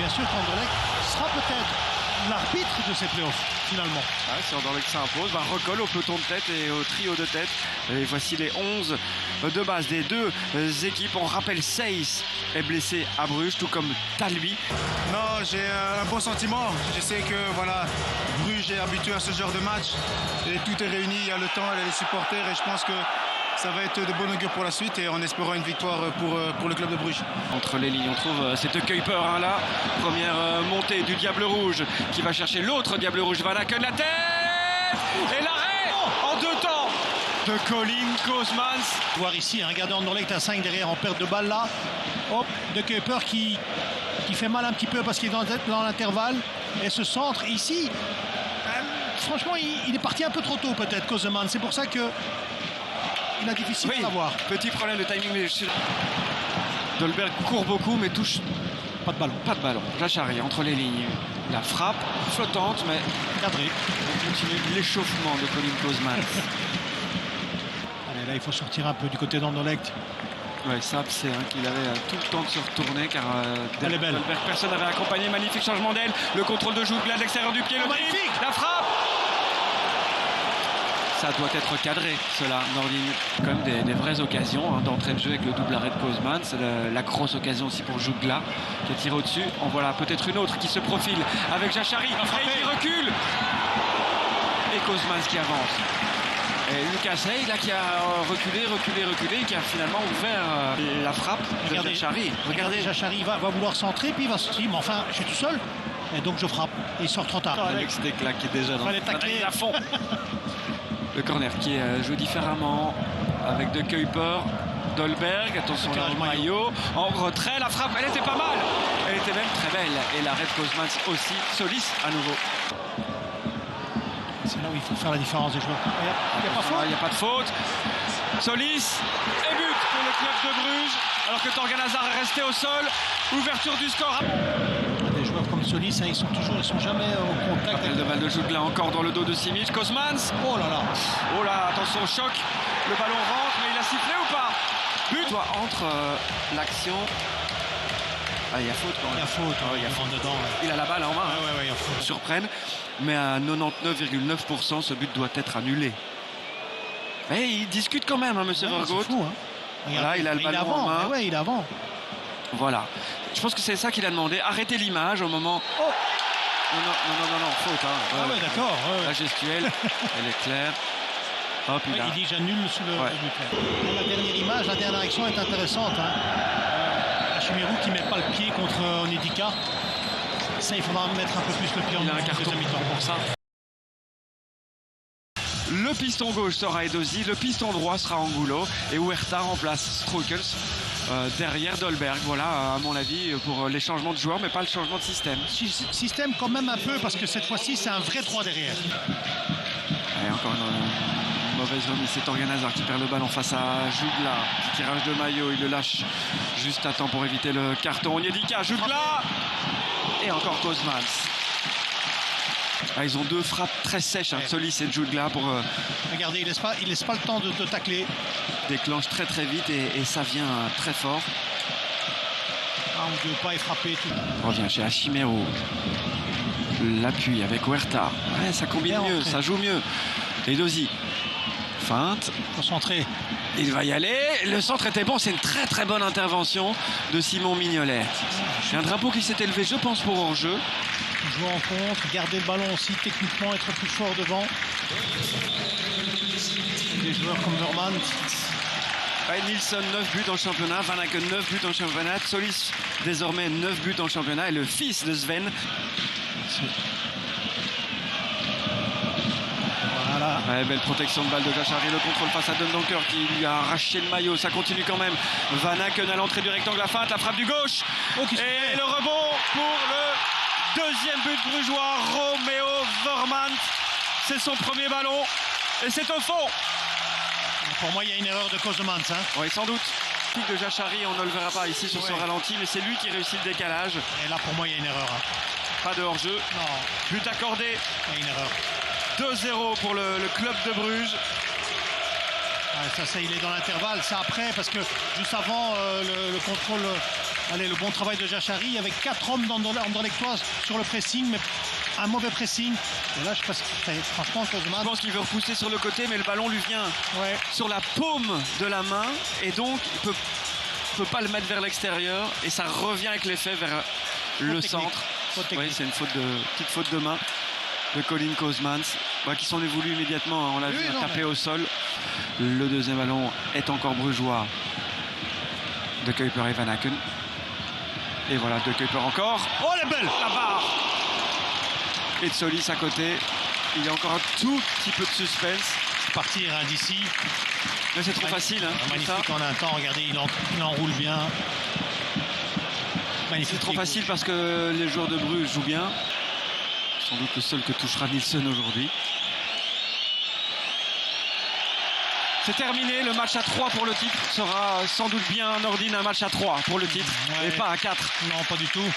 bien sûr qu'Anderlecht sera peut-être l'arbitre de ces playoffs, finalement. Ouais, si Anderlecht s'impose, recolle au peloton de tête et au trio de tête. Et voici les 11 de base des deux équipes. On rappelle Seyss est blessé à Bruges, tout comme Talbi. Non, j'ai un bon sentiment. Je sais que voilà, Bruges est habitué à ce genre de match. Et tout est réuni, il y a le temps, il y a les supporters. Et je pense que ça va être de bon augure pour la suite et en espérant une victoire pour le club de Bruges. Entre les lignes, on trouve cette Kuiper là. Première montée du Diable Rouge qui va chercher l'autre Diable Rouge. Van Aken, la tête et l'arrêt en deux temps de Colin Koosmans. Voir ici, regardez Anderlecht à 5 derrière en perte de balle là. Hop, de Kuiper qui fait mal un petit peu parce qu'il est dans l'intervalle. Et ce centre ici, franchement, il est parti un peu trop tôt peut-être, Koosmans. C'est pour ça que il a difficile à l'avoir. Petit problème de timing, mais Dolberg court beaucoup mais touche pas de ballon. Pas de ballon. Jachari entre les lignes. La frappe flottante mais cadré. On continue l'échauffement de Colin Koosmans. Allez, là il faut sortir un peu du côté d'Anderlecht. Ouais, ça c'est qu'il avait tout le temps de se retourner car elle est belle. Dolberg, personne n'avait accompagné. Magnifique changement d'aile. Le contrôle de Jougla de l'extérieur du pied. Le magnifique. La frappe. Ça doit être cadré, cela, Nordin. Comme des vraies occasions d'entrée de jeu avec le double arrêt de Koosmans. C'est la grosse occasion aussi pour Jougla qui a tiré au-dessus. En voilà peut-être une autre qui se profile avec Jachari et qui recule. Et Koosmans qui avance. Et Lucas Hey là qui a reculé, qui a finalement ouvert la frappe de Jachari. Regardez, Jachari va vouloir centrer, puis il va se dire, mais enfin, je suis tout seul. Et donc je frappe. Et il sort trop tard. Alex Desclaques qui est déjà dans le à fond. Le corner qui est joué différemment avec de Kuiper, Dolberg, attention là au maillot, en retrait, la frappe, elle était pas mal, elle était même très belle, et l'arrêt de Koosmans aussi, Solis à nouveau. C'est là où il faut faire la différence des joueurs. Il n'y a pas de faute. Solis, et but pour le club de Bruges, alors que Torgan Hazard est resté au sol, ouverture du score. Des joueurs comme Solis, ils sont jamais au contact. Appel de balle de Jougla encore dans le dos de Simic. Koosmans. Oh là là. Oh là, attention au choc. Le ballon rentre, mais il a sifflé ou pas? But. Entre l'action. Ah, il y a faute quand même. Il y a faute. Il y a faute dedans. Il a la balle en main. Ouais, il y a faute. Surprenne, mais à 99,9%, ce but doit être annulé. Et il discute quand même, monsieur Vergoot. C'est fou, hein. Là, il a le ballon en main. Ouais, il est avant. Voilà. Je pense que c'est ça qu'il a demandé. Arrêtez l'image au moment. Oh non, faute. Ah ouais, d'accord. La gestuelle, elle est claire. Hop, il dit j'annule sous le but. La dernière image, la dernière action est intéressante. Chimirou qui ne met pas le pied contre Onedika. Ça, il faudra mettre un peu plus le pied en deuxième mi-temps pour ça. Le piston gauche sera Edozi, le piston droit sera Angulo et Huerta remplace Struikels derrière Dolberg. Voilà, à mon avis, pour les changements de joueurs, mais pas le changement de système. Système quand même un peu, parce que cette fois-ci, c'est un vrai 3 derrière. Et encore une mauvaise remise, c'est Torgan Hazard qui perd le ballon face à Jougla. Petit tirage de maillot, il le lâche juste à temps pour éviter le carton. Onyedika, Jougla et encore Koosmans. Ils ont deux frappes très sèches, Solis et Jougla pour. Regardez, il laisse pas le temps de tacler. Déclenche très vite et ça vient très fort. Un ou deux pas et frapper. On revient chez Hachimero. L'appui avec Huerta. Ouais, ça combine mieux, ça joue mieux. Edozi. Feinte. Concentré. Il va y aller. Le centre était bon. C'est une très bonne intervention de Simon Mignolet. Il y a un drapeau qui s'est élevé, je pense, pour hors-jeu. Jouer en contre, garder le ballon aussi techniquement, être plus fort devant. Des joueurs comme Vermand. Nilsson 9 buts en championnat, Van Aken 9 buts en championnat, Solis désormais 9 buts en championnat et le fils de Sven. Voilà. Ouais, belle protection de balle de Jachari, le contrôle face à Dundonker qui lui a arraché le maillot, ça continue quand même. Van Aken à l'entrée du rectangle, la feinte, la frappe du gauche et le rebond pour le deuxième but brugeois, Roméo Vermand. C'est son premier ballon et c'est au fond. Pour moi, il y a une erreur de Koosmans. Oui, sans doute. De Jachari, on ne le verra pas ici sur son ralenti, mais c'est lui qui réussit le décalage. Et là, pour moi, il y a une erreur. Pas de hors-jeu. Non. But accordé. Il y a une erreur. 2-0 pour le club de Bruges. Ça, il est dans l'intervalle. C'est après, parce que juste avant, le contrôle Allez, le bon travail de Jachari avec 4 hommes d'Anderlechtoise sur le pressing, mais un mauvais pressing. Et là, je pense que franchement, Je pense qu'il veut repousser sur le côté, mais le ballon lui vient sur la paume de la main. Et donc, il peut pas le mettre vers l'extérieur. Et ça revient avec l'effet vers le centre. Oui, c'est une petite faute de main de Colin Kozmans, qui s'en est voulu immédiatement. On l'a vu taper au sol. Le deuxième ballon est encore brugeois de Kuiper et Van Aken. Et voilà, de Kuiper encore. Oh, elle est belle! La barre! Et de Solis à côté. Il y a encore un tout petit peu de suspense. Partir d'ici. Mais c'est trop facile. Magnifique en un temps. Regardez, il enroule bien. Magnifique. C'est trop facile parce que les joueurs de Bruges jouent bien. Sans doute le seul que touchera Nielsen aujourd'hui. C'est terminé, le match à 3 pour le titre sera sans doute bien, Nordine, un match à 3 pour le titre, et pas à 4. Non, pas du tout.